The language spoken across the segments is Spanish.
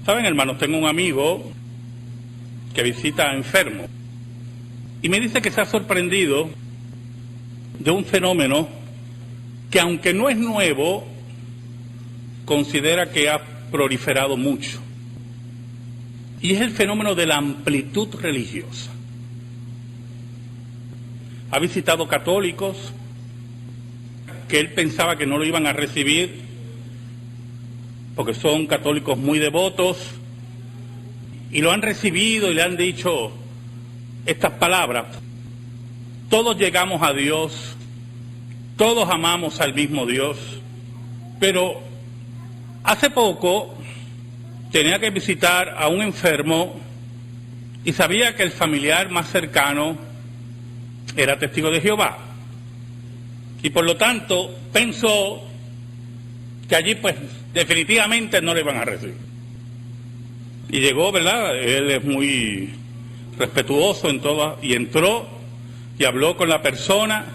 Saben, hermanos, tengo un amigo que visita a enfermos y me dice que se ha sorprendido de un fenómeno que, aunque no es nuevo, considera que ha proliferado mucho. Y es el fenómeno de la amplitud religiosa. Ha visitado católicos que él pensaba que no lo iban a recibir porque son católicos muy devotos, y lo han recibido y le han dicho estas palabras: todos llegamos a Dios, todos amamos al mismo Dios. Pero hace poco tenía que visitar a un enfermo y sabía que el familiar más cercano era testigo de Jehová, y por lo tanto pensó que allí pues definitivamente no le van a recibir. Y llegó, ¿verdad? Él es muy respetuoso en todo, y entró y habló con la persona,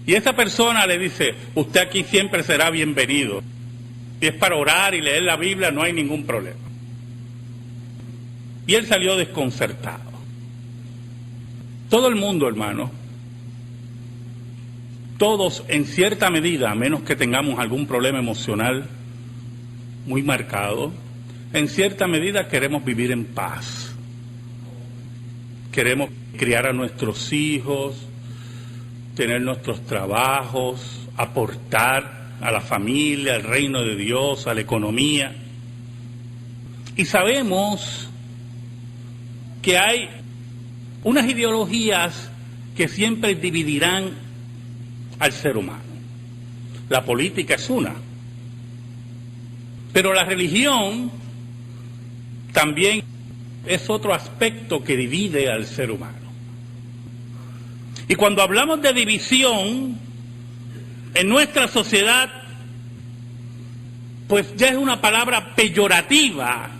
y esa persona le dice: usted aquí siempre será bienvenido, si es para orar y leer la Biblia no hay ningún problema. Y él salió desconcertado. Todo el mundo, hermano, todos en cierta medida, a menos que tengamos algún problema emocional muy marcado, en cierta medida queremos vivir en paz. Queremos criar a nuestros hijos, tener nuestros trabajos, aportar a la familia, al reino de Dios, a la economía. Y sabemos que hay unas ideologías que siempre dividirán al ser humano. La política es una, pero la religión también es otro aspecto que divide al ser humano. Y cuando hablamos de división en nuestra sociedad, pues ya es una palabra peyorativa,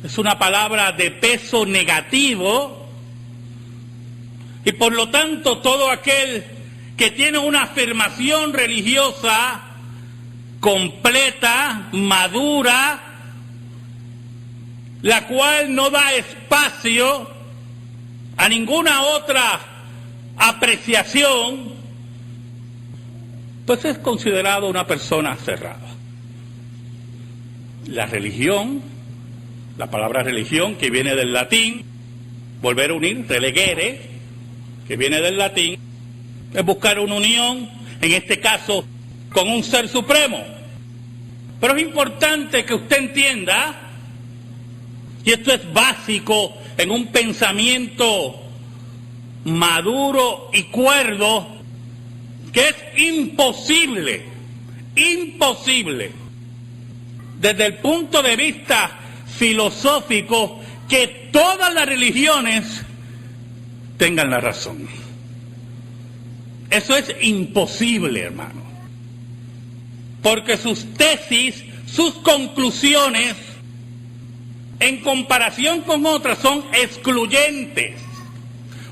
es una palabra de peso negativo, y por lo tanto todo aquel que tiene una afirmación religiosa completa, madura, la cual no da espacio a ninguna otra apreciación, pues es considerado una persona cerrada. La religión, la palabra religión, que viene del latín, volver a unir, relegere, que viene del latín, es buscar una unión, en este caso, con un ser supremo. Pero es importante que usted entienda, y esto es básico en un pensamiento maduro y cuerdo, que es imposible, desde el punto de vista filosófico, que todas las religiones tengan la razón. Eso es imposible, hermano, porque sus tesis, sus conclusiones, en comparación con otras, son excluyentes.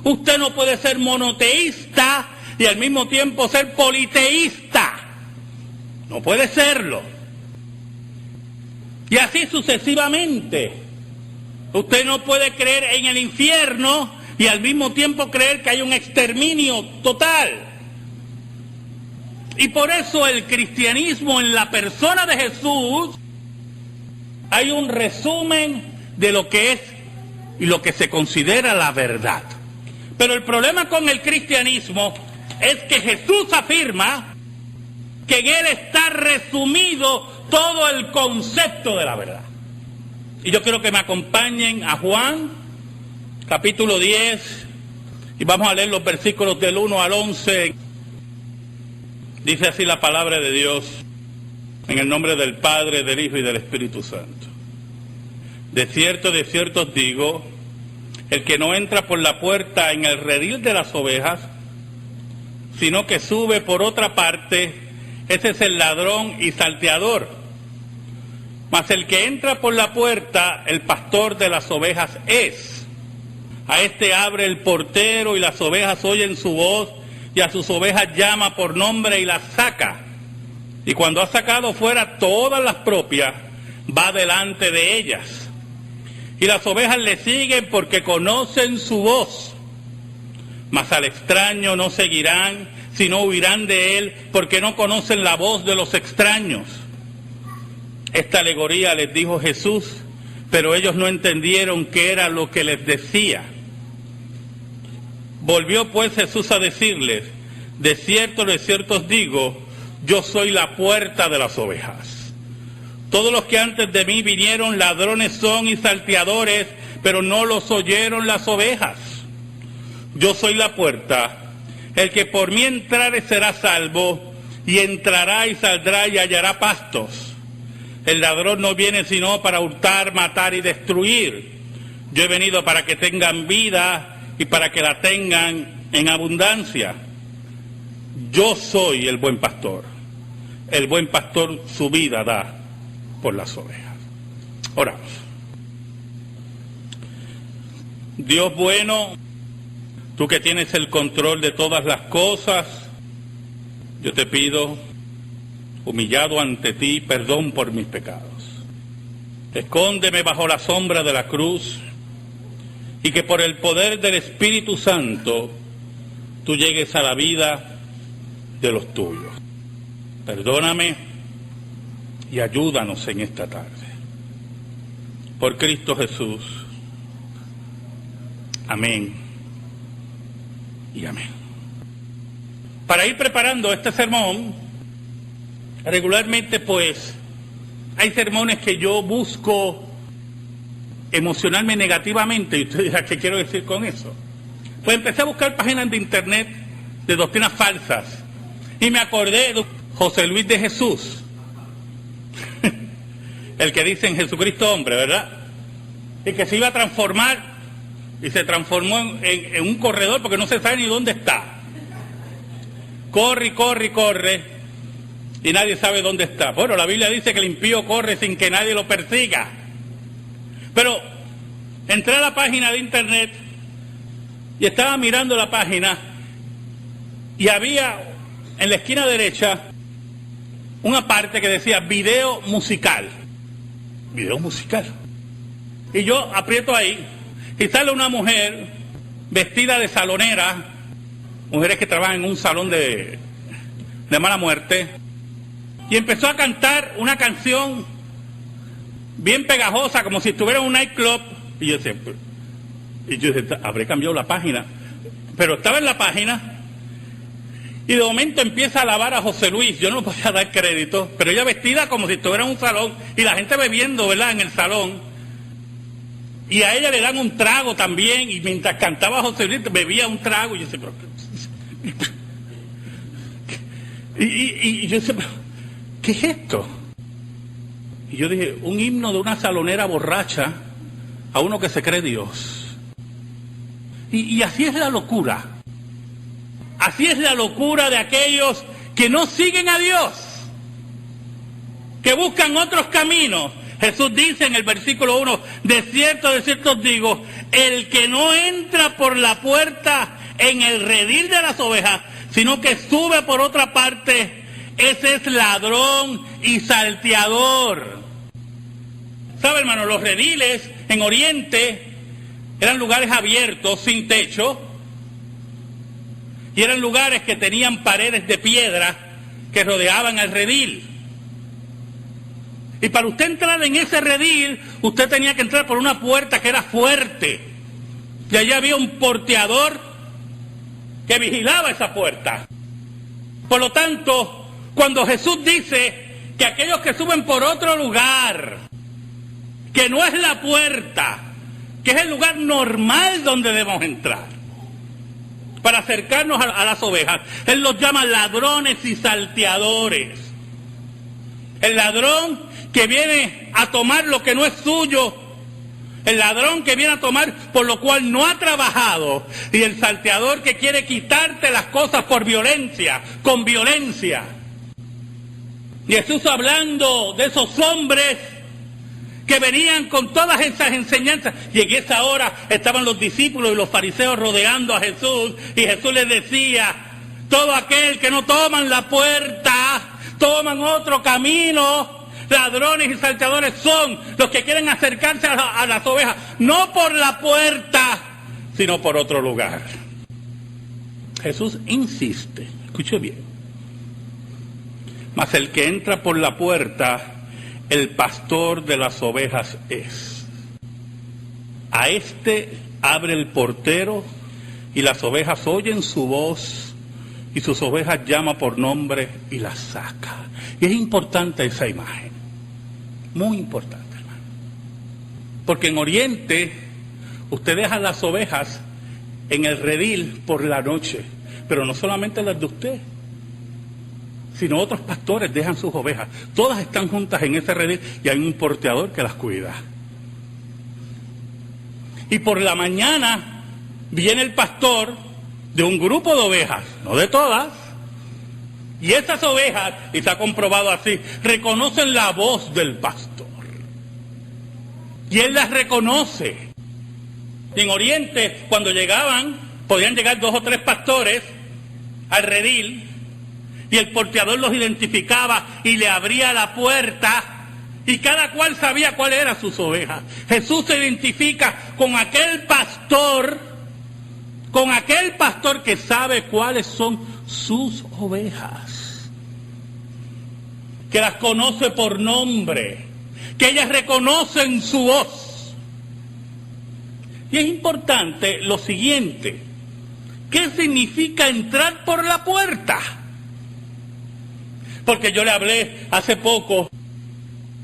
Usted no puede ser monoteísta y al mismo tiempo ser politeísta. No puede serlo. Y así sucesivamente. Usted no puede creer en el infierno y al mismo tiempo creer que hay un exterminio total. Y por eso el cristianismo, en la persona de Jesús, hay un resumen de lo que es y lo que se considera la verdad. Pero el problema con el cristianismo es que Jesús afirma que en él está resumido todo el concepto de la verdad. Y yo quiero que me acompañen a Juan, capítulo 10, y vamos a leer los versículos del 1 al 11. Dice así la palabra de Dios, en el nombre del Padre, del Hijo y del Espíritu Santo. De cierto os digo, el que no entra por la puerta en el redil de las ovejas, sino que sube por otra parte, ese es el ladrón y salteador. Mas el que entra por la puerta, el pastor de las ovejas es. A este abre el portero y las ovejas oyen su voz, y a sus ovejas llama por nombre y las saca. Y cuando ha sacado fuera todas las propias, va delante de ellas. Y las ovejas le siguen porque conocen su voz. Mas al extraño no seguirán, sino huirán de él, porque no conocen la voz de los extraños. Esta alegoría les dijo Jesús, pero ellos no entendieron qué era lo que les decía. Volvió pues Jesús a decirles: de cierto os digo, yo soy la puerta de las ovejas. Todos los que antes de mí vinieron ladrones son y salteadores, pero no los oyeron las ovejas. Yo soy la puerta. El que por mí entrare será salvo, y entrará y saldrá y hallará pastos. El ladrón no viene sino para hurtar, matar y destruir. Yo he venido para que tengan vida y para que la tengan en abundancia. Yo soy el buen pastor. El buen pastor su vida da por las ovejas. Oramos. Dios bueno, tú que tienes el control de todas las cosas, yo te pido, humillado ante ti, perdón por mis pecados. Escóndeme bajo la sombra de la cruz y que por el poder del Espíritu Santo tú llegues a la vida de los tuyos. Perdóname y ayúdanos en esta tarde. Por Cristo Jesús. Amén y amén. Para ir preparando este sermón, regularmente pues hay sermones que yo busco emocionarme negativamente, y usted dirá, ¿qué quiero decir con eso? Pues empecé a buscar páginas de internet de doctrinas falsas y me acordé de José Luis de Jesús, el que dice en Jesucristo hombre, ¿verdad? Y que se iba a transformar y se transformó en un corredor porque no se sabe ni dónde está. Corre y corre y corre y nadie sabe dónde está. Bueno, la Biblia dice que el impío corre sin que nadie lo persiga. Pero entré a la página de internet y estaba mirando la página y había en la esquina derecha una parte que decía video musical. Video musical. Y yo aprieto ahí y sale una mujer vestida de salonera, mujeres que trabajan en un salón de mala muerte, y empezó a cantar una canción bien pegajosa, como si estuviera en un nightclub. Y yo decía, habré cambiado la página, pero estaba en la página. Y de momento empieza a alabar a José Luis. Yo no podía dar crédito, pero ella vestida como si estuviera en un salón y la gente bebiendo, ¿verdad?, en el salón. Y a ella le dan un trago también, y mientras cantaba José Luis bebía un trago. Y yo decía, y yo decía, ¿qué es esto? Y yo dije, un himno de una salonera borracha a uno que se cree Dios. Y así es la locura. Así es la locura de aquellos que no siguen a Dios, que buscan otros caminos. Jesús dice en el versículo 1, de cierto os digo, el que no entra por la puerta en el redil de las ovejas, sino que sube por otra parte, ese es ladrón y salteador. ¿Sabe, hermano? Los rediles en Oriente eran lugares abiertos, sin techo, y eran lugares que tenían paredes de piedra que rodeaban el redil. Y para usted entrar en ese redil, usted tenía que entrar por una puerta que era fuerte. Y allí había un porteador que vigilaba esa puerta. Por lo tanto, cuando Jesús dice que aquellos que suben por otro lugar, que no es la puerta, que es el lugar normal donde debemos entrar, para acercarnos a las ovejas, Él los llama ladrones y salteadores. El ladrón que viene a tomar lo que no es suyo, el ladrón que viene a tomar por lo cual no ha trabajado, y el salteador que quiere quitarte las cosas por violencia, con violencia. Y Jesús hablando de esos hombres que venían con todas esas enseñanzas, y en esa hora estaban los discípulos y los fariseos rodeando a Jesús, y Jesús les decía, todo aquel que no toman la puerta, toman otro camino, ladrones y salteadores son los que quieren acercarse a las ovejas, no por la puerta, sino por otro lugar. Jesús insiste, escuche bien, mas el que entra por la puerta, el pastor de las ovejas es. A este abre el portero y las ovejas oyen su voz y sus ovejas llama por nombre y las saca. Y es importante esa imagen, muy importante, hermano. Porque en Oriente usted deja las ovejas en el redil por la noche, pero no solamente las de usted, sino otros pastores dejan sus ovejas. Todas están juntas en ese redil y hay un porteador que las cuida. Y por la mañana viene el pastor de un grupo de ovejas, no de todas, y esas ovejas, y se ha comprobado así, reconocen la voz del pastor. Y él las reconoce. Y en Oriente, cuando llegaban, podían llegar 2 o 3 pastores al redil, y el porteador los identificaba y le abría la puerta, y cada cual sabía cuál era sus ovejas. Jesús se identifica con aquel pastor que sabe cuáles son sus ovejas, que las conoce por nombre, que ellas reconocen su voz. Y es importante lo siguiente: ¿qué significa entrar por la puerta? Porque yo le hablé hace poco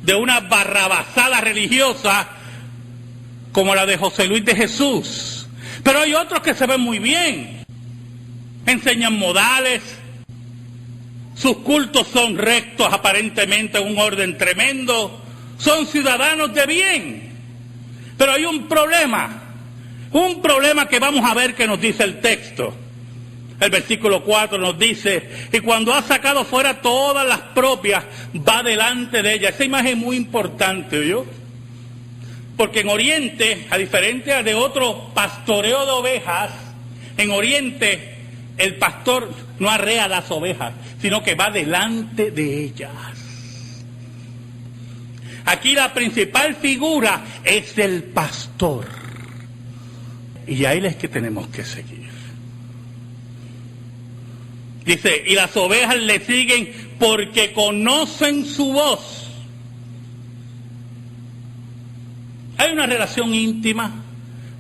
de una barrabasada religiosa como la de José Luis de Jesús. Pero hay otros que se ven muy bien, enseñan modales, sus cultos son rectos, aparentemente en un orden tremendo, son ciudadanos de bien. Pero hay un problema que vamos a ver que nos dice el texto. El versículo 4 nos dice: y cuando ha sacado fuera todas las propias, va delante de ella. Esa imagen es muy importante, ¿oyó? Porque en Oriente, a diferencia de otro pastoreo de ovejas, en Oriente el pastor no arrea las ovejas, sino que va delante de ellas. Aquí la principal figura es el pastor. Y a él es que tenemos que seguir. Dice, y las ovejas le siguen porque conocen su voz. Hay una relación íntima,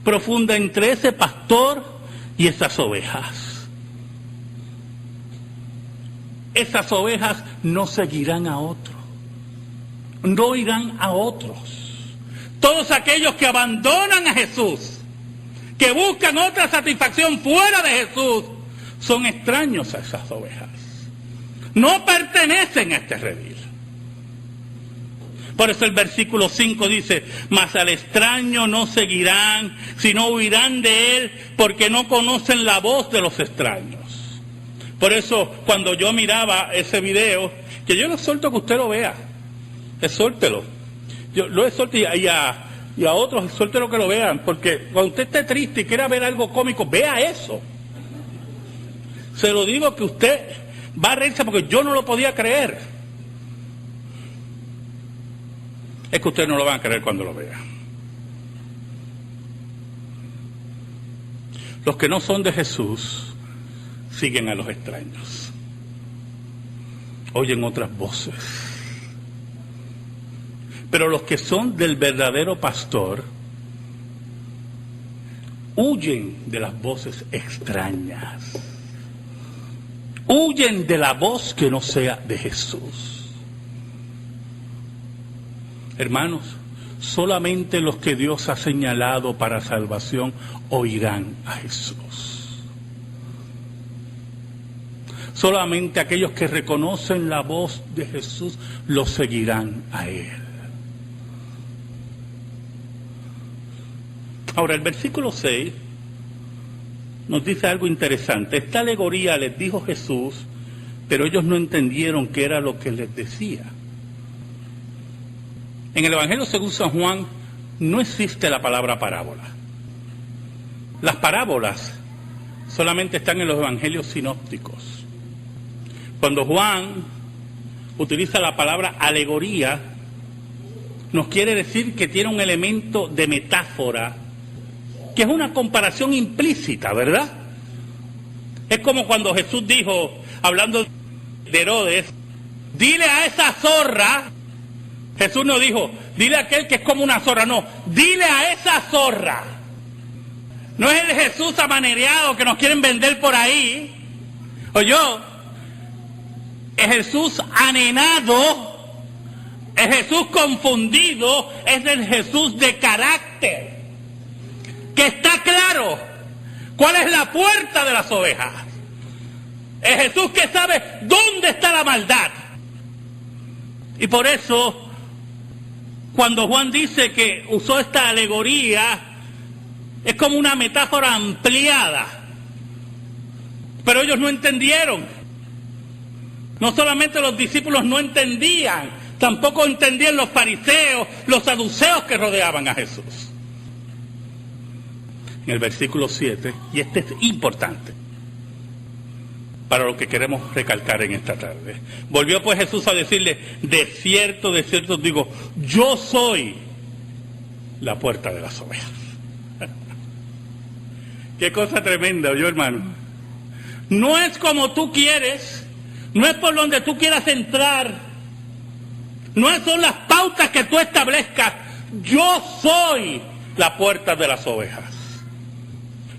profunda entre ese pastor y esas ovejas. Esas ovejas no seguirán a otro, no irán a otros. Todos aquellos que abandonan a Jesús, que buscan otra satisfacción fuera de Jesús, son extraños a esas ovejas. No pertenecen a este redil. Por eso el versículo 5 dice: mas al extraño no seguirán, sino huirán de él, porque no conocen la voz de los extraños. Por eso, cuando yo miraba ese video, que yo lo exhorto que usted lo vea, exhórtelo. Yo lo exhorto y a otros exhórtelo que lo vean, porque cuando usted esté triste y quiera ver algo cómico, vea eso. Se lo digo que usted va a reírse porque yo no lo podía creer. Es que ustedes no lo van a creer cuando lo vean. Los que no son de Jesús siguen a los extraños. Oyen otras voces. Pero los que son del verdadero pastor huyen de las voces extrañas. Huyen de la voz que no sea de Jesús. Hermanos, solamente los que Dios ha señalado para salvación oirán a Jesús. Solamente aquellos que reconocen la voz de Jesús lo seguirán a Él. Ahora, el versículo 6 nos dice algo interesante. Esta alegoría les dijo Jesús, pero ellos no entendieron qué era lo que les decía. En el Evangelio según San Juan no existe la palabra parábola. Las parábolas solamente están en los evangelios sinópticos. Cuando Juan utiliza la palabra alegoría, nos quiere decir que tiene un elemento de metáfora, que es una comparación implícita, ¿verdad? Es como cuando Jesús dijo, hablando de Herodes, dile a esa zorra, Jesús no dijo, dile a aquel que es como una zorra, no, dile a esa zorra. No es el Jesús amanereado que nos quieren vender por ahí, oyó, es Jesús anenado, es Jesús confundido, es el Jesús de carácter, que está claro cuál es la puerta de las ovejas. Es Jesús que sabe dónde está la maldad. Y por eso, cuando Juan dice que usó esta alegoría, es como una metáfora ampliada. Pero ellos no entendieron. No solamente los discípulos no entendían, tampoco entendían los fariseos, los saduceos que rodeaban a Jesús. En el versículo 7, y este es importante para lo que queremos recalcar en esta tarde. Volvió pues Jesús a decirle, de cierto digo, yo soy la puerta de las ovejas. Qué cosa tremenda, ¿oyó, hermano? No es como tú quieres, no es por donde tú quieras entrar, no son las pautas que tú establezcas, yo soy la puerta de las ovejas.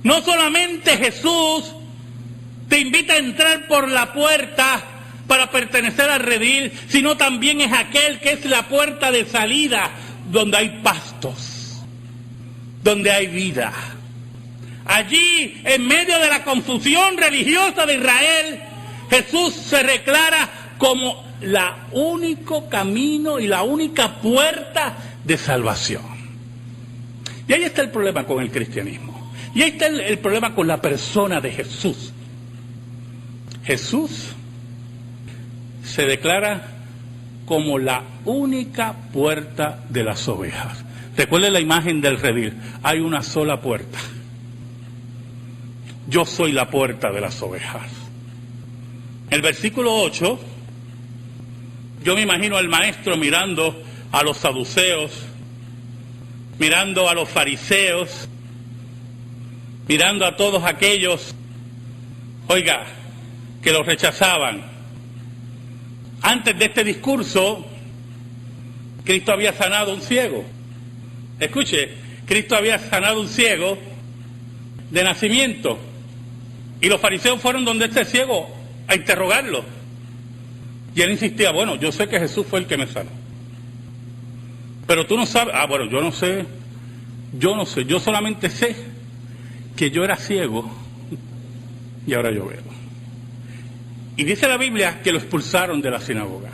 No solamente Jesús te invita a entrar por la puerta para pertenecer al redil, sino también es aquel que es la puerta de salida, donde hay pastos, donde hay vida. Allí, en medio de la confusión religiosa de Israel, Jesús se declara como la único camino y la única puerta de salvación. Y ahí está el problema con el cristianismo. Y ahí está el problema con la persona de Jesús. Jesús se declara como la única puerta de las ovejas. Recuerden la imagen del redil. Hay una sola puerta. Yo soy la puerta de las ovejas. El versículo 8, yo me imagino al maestro mirando a los saduceos, mirando a los fariseos, mirando a todos aquellos, oiga, que los rechazaban. Antes de este discurso, Cristo había sanado a un ciego. Escuche, Cristo había sanado a un ciego de nacimiento. Y los fariseos fueron donde este ciego a interrogarlo. Y él insistía, bueno, yo sé que Jesús fue el que me sanó. Pero tú no sabes, bueno, yo no sé, yo solamente sé que yo era ciego y ahora yo veo. Y dice la Biblia que lo expulsaron de la sinagoga,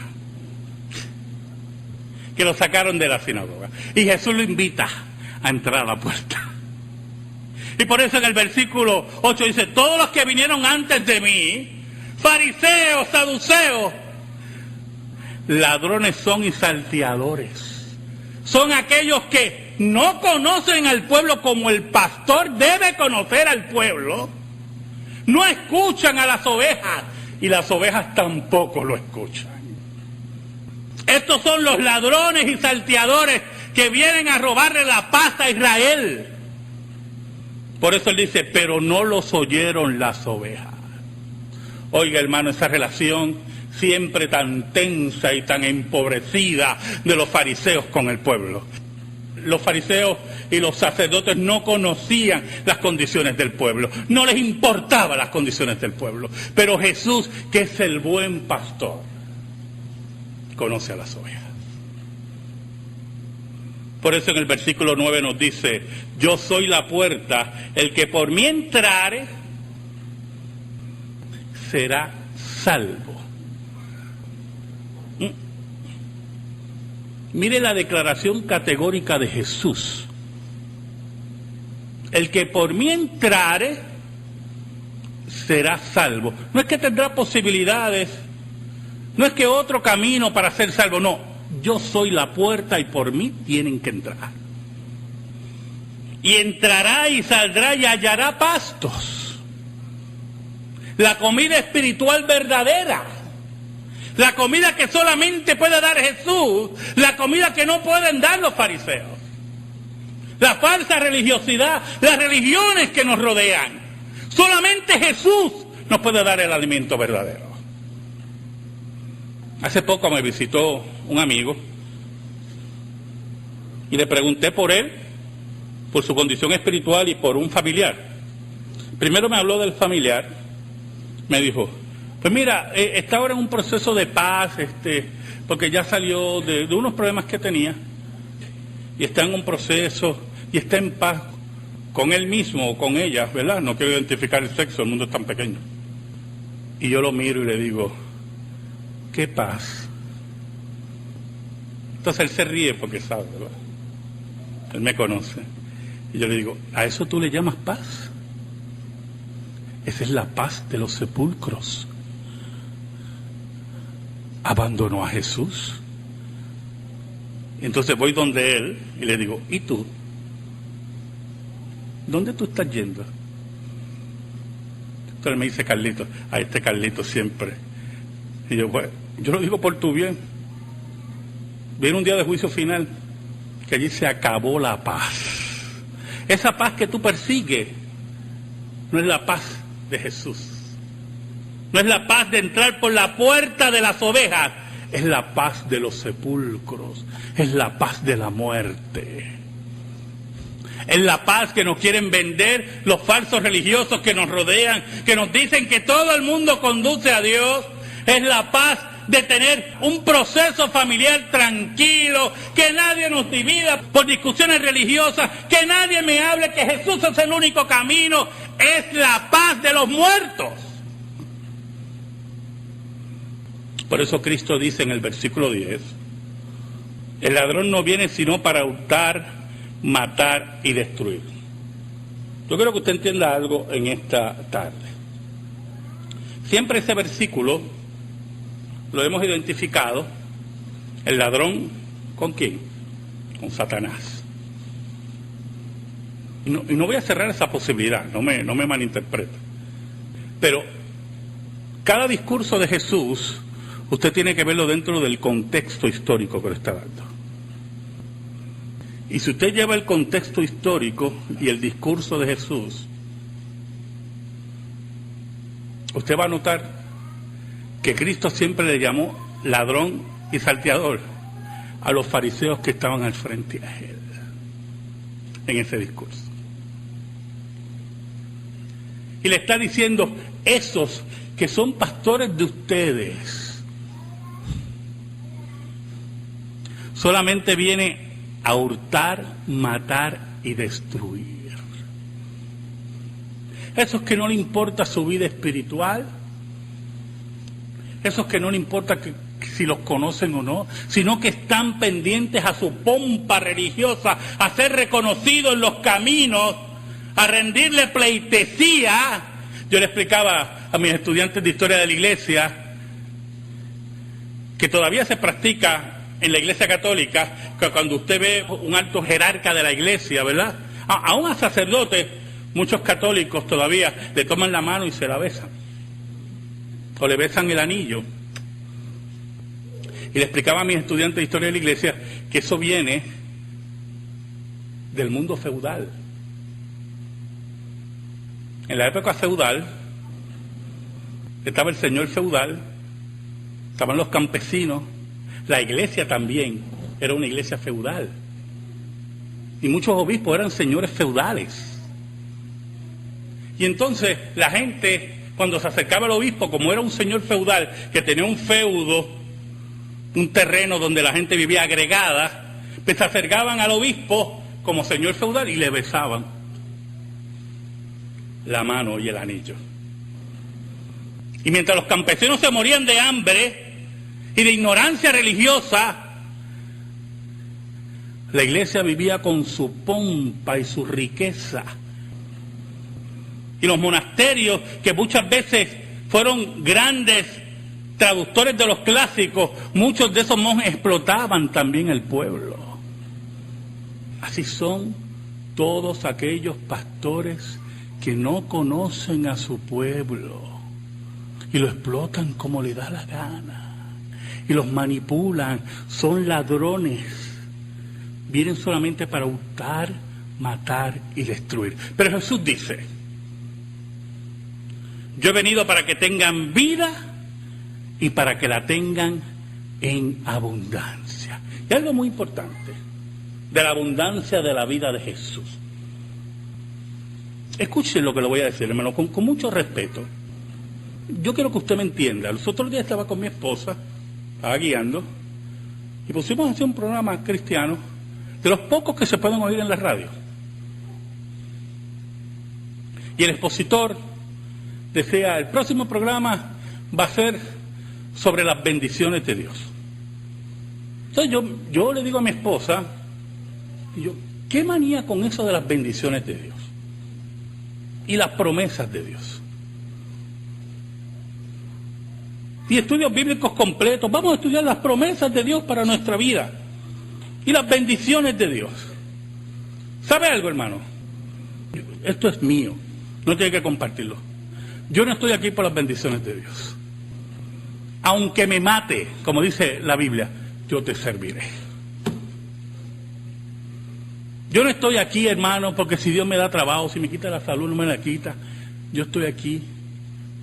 que lo sacaron de la sinagoga. Y Jesús lo invita a entrar a la puerta. Y por eso en el versículo 8 dice, todos los que vinieron antes de mí, fariseos, saduceos, ladrones son y salteadores. Son aquellos que no conocen al pueblo como el pastor debe conocer al pueblo. No escuchan a las ovejas y las ovejas tampoco lo escuchan. Estos son los ladrones y salteadores que vienen a robarle la paz a Israel. Por eso él dice, pero no los oyeron las ovejas. Oiga, hermano, esa relación siempre tan tensa y tan empobrecida de los fariseos con el pueblo. Los fariseos y los sacerdotes no conocían las condiciones del pueblo, no les importaban las condiciones del pueblo. Pero Jesús, que es el buen pastor, conoce a las ovejas. Por eso en el versículo 9 nos dice, yo soy la puerta, el que por mí entrare será salvo. Mire la declaración categórica de Jesús. El que por mí entrare será salvo. No es que tendrá posibilidades, no es que otro camino para ser salvo, no. Yo soy la puerta y por mí tienen que entrar. Y entrará y saldrá y hallará pastos. La comida espiritual verdadera. La comida que solamente puede dar Jesús, la comida que no pueden dar los fariseos. La falsa religiosidad, las religiones que nos rodean. Solamente Jesús nos puede dar el alimento verdadero. Hace poco me visitó un amigo y le pregunté por él, por su condición espiritual y por un familiar. Primero me habló del familiar, me dijo, pues mira, está ahora en un proceso de paz, porque ya salió de unos problemas que tenía y está en un proceso y está en paz con él mismo o con ella, ¿verdad? No quiero identificar el sexo, el mundo es tan pequeño. Y yo lo miro y le digo, ¿qué paz? Entonces él se ríe porque sabe, ¿verdad? Él me conoce. Y yo le digo, ¿a eso tú le llamas paz? Esa es la paz de los sepulcros. Abandonó a Jesús. Entonces voy donde él y le digo, ¿y tú? ¿Dónde tú estás yendo? Entonces me dice Carlito, a este Carlito siempre. Y yo, bueno, yo lo digo por tu bien. Viene un día de juicio final, que allí se acabó la paz. Esa paz que tú persigues no es la paz de Jesús. No es la paz de entrar por la puerta de las ovejas, es la paz de los sepulcros, es la paz de la muerte. Es la paz que nos quieren vender los falsos religiosos que nos rodean, que nos dicen que todo el mundo conduce a Dios. Es la paz de tener un proceso familiar tranquilo, que nadie nos divida por discusiones religiosas, que nadie me hable que Jesús es el único camino. Es la paz de los muertos. Por eso Cristo dice en el versículo 10, el ladrón no viene sino para hurtar, matar y destruir. Yo quiero que usted entienda algo en esta tarde. Siempre ese versículo lo hemos identificado, el ladrón, ¿con quién? Con Satanás. Y no voy a cerrar esa posibilidad, no me malinterprete. Pero cada discurso de Jesús, usted tiene que verlo dentro del contexto histórico que lo está dando. Y si usted lleva el contexto histórico y el discurso de Jesús, usted va a notar que Cristo siempre le llamó ladrón y salteador a los fariseos que estaban al frente a él en ese discurso. Y le está diciendo, esos que son pastores de ustedes, solamente viene a hurtar, matar y destruir. Esos que no le importa su vida espiritual, esos que no le importa si los conocen o no, sino que están pendientes a su pompa religiosa, a ser reconocidos en los caminos, a rendirle pleitesía. Yo le explicaba a mis estudiantes de historia de la iglesia que todavía se practica en la iglesia católica, que cuando usted ve un alto jerarca de la iglesia, ¿verdad? Aún a sacerdotes, muchos católicos todavía le toman la mano y se la besan. O le besan el anillo. Y le explicaba a mis estudiantes de historia de la iglesia que eso viene del mundo feudal. En la época feudal estaba el señor feudal, estaban los campesinos, la iglesia también era una iglesia feudal. Y muchos obispos eran señores feudales. Y entonces la gente, cuando se acercaba al obispo, como era un señor feudal que tenía un feudo, un terreno donde la gente vivía agregada, pues se acercaban al obispo como señor feudal y le besaban la mano y el anillo. Y mientras los campesinos se morían de hambre y de ignorancia religiosa, la iglesia vivía con su pompa y su riqueza. Y los monasterios, que muchas veces fueron grandes traductores de los clásicos, muchos de esos monjes explotaban también el pueblo. Así son todos aquellos pastores que no conocen a su pueblo y lo explotan como le da la gana. y los manipulan, son ladrones. Vienen solamente para hurtar, matar y destruir. Pero Jesús dice: yo he venido para que tengan vida y para que la tengan en abundancia. Y algo muy importante de la abundancia de la vida de Jesús. Escuchen lo que le voy a decir, hermano, con mucho respeto. Yo quiero que usted me entienda. Los otros días estaba con mi esposa, estaba guiando, y pusimos a hacer un programa cristiano, de los pocos que se pueden oír en la radio. Y el expositor decía: el próximo programa va a ser sobre las bendiciones de Dios. Entonces yo le digo a mi esposa, ¿qué manía con eso de las bendiciones de Dios? Y las promesas de Dios. Y estudios bíblicos completos. Vamos a estudiar las promesas de Dios para nuestra vida. Y las bendiciones de Dios. ¿Sabe algo, hermano? Esto es mío. No tiene que compartirlo. Yo no estoy aquí por las bendiciones de Dios. Aunque me mate, como dice la Biblia, yo te serviré. Yo no estoy aquí, hermano, porque si Dios me da trabajo, si me quita la salud, no me la quita. Yo estoy aquí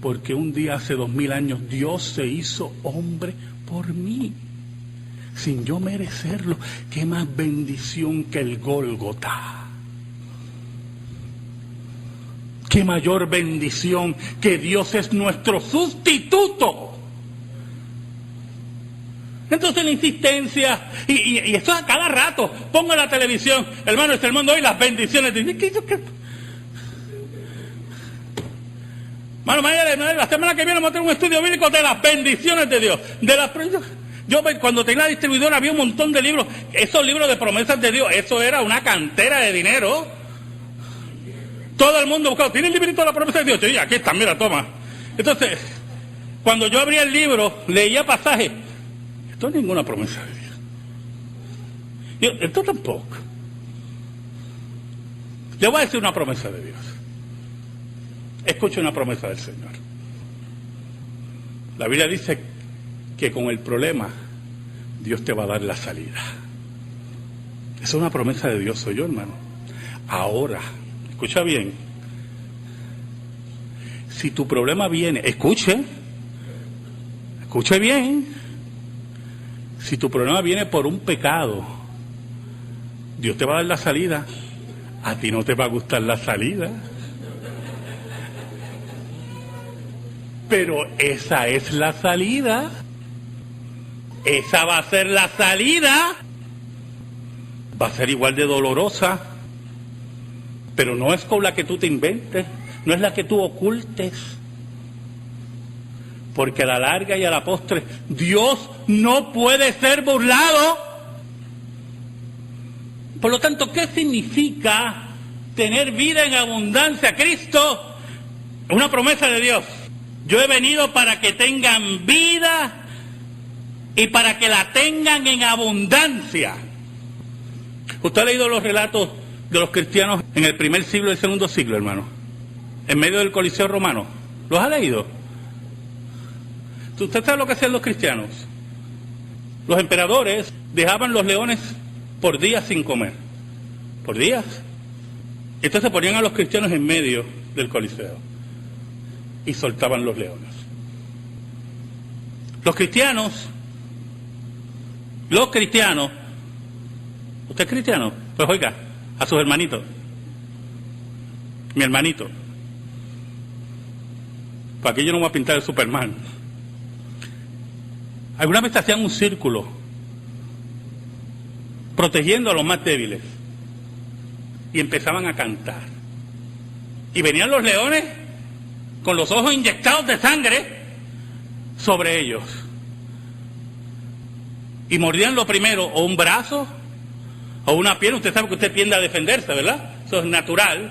porque un día hace 2000 años Dios se hizo hombre por mí, sin yo merecerlo. Qué más bendición que el Gólgota. Qué mayor bendición que Dios es nuestro sustituto. Entonces la insistencia, y esto es a cada rato. Pongo en la televisión, hermano, el sermón de hoy, las bendiciones de Dios. Hermano, la semana que viene vamos a tener un estudio bíblico de las bendiciones de Dios. Yo cuando tenía la distribuidora había un montón de libros. Esos libros de promesas de Dios, eso era una cantera de dinero. Todo el mundo buscaba, ¿tiene el librito de la promesa de Dios? Sí, aquí está, mira, toma. Entonces, cuando yo abría el libro, leía pasajes. Esto no es ninguna promesa de Dios. Esto tampoco. Le voy a decir una promesa de Dios. Escuche una promesa del Señor. La Biblia dice que con el problema Dios te va a dar la salida. Esa es una promesa de Dios, soy yo, hermano. Ahora, escucha bien. Si tu problema viene, escuche bien. Si tu problema viene por un pecado, Dios te va a dar la salida. A ti no te va a gustar la salida. Pero esa es la salida. Esa va a ser la salida. Va a ser igual de dolorosa. Pero no es con la que tú te inventes. No es la que tú ocultes. Porque a la larga y a la postre, Dios no puede ser burlado. Por lo tanto, ¿qué significa tener vida en abundancia? Cristo es una promesa de Dios. Yo he venido para que tengan vida y para que la tengan en abundancia. ¿Usted ha leído los relatos de los cristianos en el primer siglo y el segundo siglo, hermano? En medio del Coliseo Romano. ¿Los ha leído? ¿Usted sabe lo que hacían los cristianos? Los emperadores dejaban los leones por días sin comer. Por días. Entonces ponían a los cristianos en medio del Coliseo y soltaban los leones. Los cristianos, ¿usted es cristiano? Pues oiga, a sus hermanitos. Mi hermanito. Pues aquí yo no voy a pintar el Superman. Alguna vez hacían un círculo protegiendo a los más débiles y empezaban a cantar. Y venían los leones con los ojos inyectados de sangre sobre ellos. Y mordían lo primero, o un brazo, o una pierna. Usted sabe que usted tiende a defenderse, ¿verdad? Eso es natural.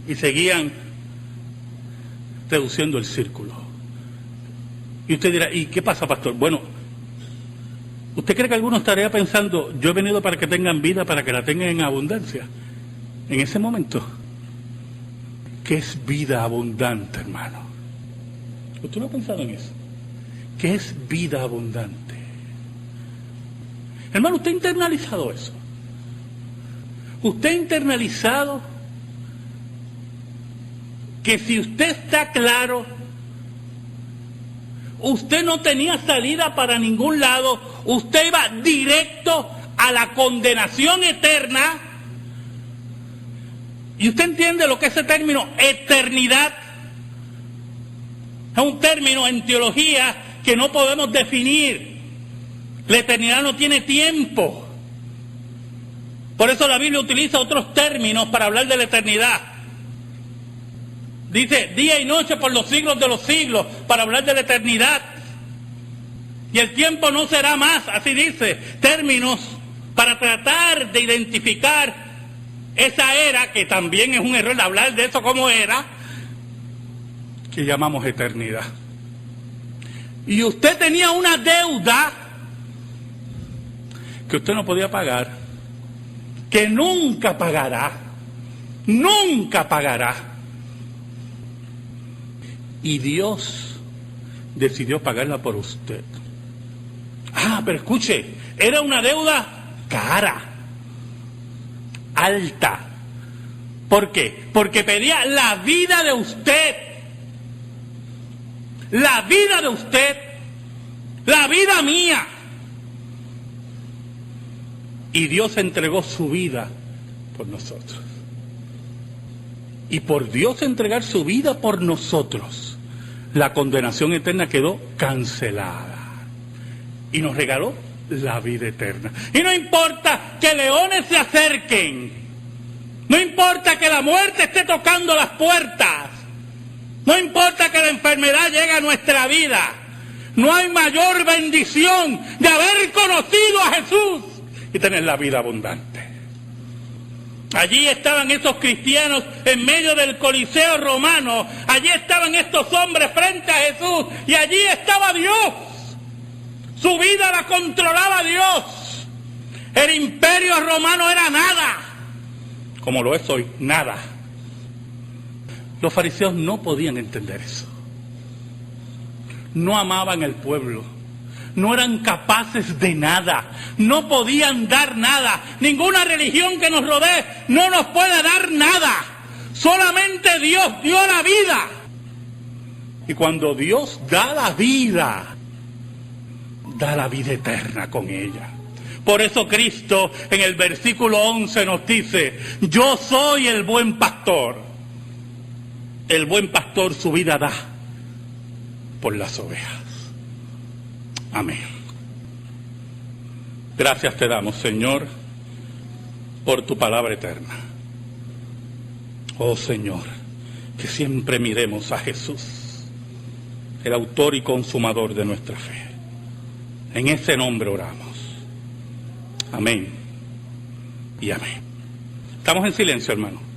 Y seguían reduciendo el círculo. Y usted dirá, ¿y qué pasa, pastor? Bueno, ¿usted cree que alguno estaría pensando, yo he venido para que tengan vida, para que la tengan en abundancia? En ese momento, ¿qué es vida abundante, hermano? ¿Usted no ha pensado en eso? que es vida abundante. Hermano, usted ha internalizado eso. Usted ha internalizado que si usted está claro, usted no tenía salida para ningún lado, usted iba directo a la condenación eterna. Y usted entiende lo que es ese término, eternidad. Es un término en teología que no podemos definir. La eternidad no tiene tiempo. Por eso la Biblia utiliza otros términos para hablar de la eternidad. Dice día y noche por los siglos de los siglos, para hablar de la eternidad. Y el tiempo no será más, así dice, términos para tratar de identificar esa era, que también es un error hablar de eso como era, que llamamos eternidad. Y usted tenía una deuda que usted no podía pagar, que nunca pagará, y Dios decidió pagarla por usted. Pero escuche, era una deuda cara, alta. ¿Por qué? Porque pedía la vida de usted, la vida mía. Y Dios entregó su vida por nosotros. Y por Dios entregar su vida por nosotros, la condenación eterna quedó cancelada. Y nos regaló la vida eterna. Y no importa que leones se acerquen, no importa que la muerte esté tocando las puertas, no importa que la enfermedad llegue a nuestra vida, no hay mayor bendición de haber conocido a Jesús y tener la vida abundante. Allí estaban esos cristianos en medio del Coliseo romano, allí estaban estos hombres frente a Jesús y allí estaba Dios. Su vida la controlaba Dios. El imperio romano era nada, como lo es hoy, nada. Los fariseos no podían entender eso. No amaban el pueblo, no eran capaces de nada, no podían dar nada. Ninguna religión que nos rodee no nos puede dar nada. Solamente Dios dio la vida. Y cuando Dios da la vida eterna con ella. Por eso Cristo en el versículo 11 nos dice: yo soy el buen pastor. El buen pastor su vida da por las ovejas. Amén. Gracias te damos, Señor, por tu palabra eterna. Oh Señor, que siempre miremos a Jesús, el autor y consumador de nuestra fe. En ese nombre oramos. Amén y amén. Estamos en silencio, hermano.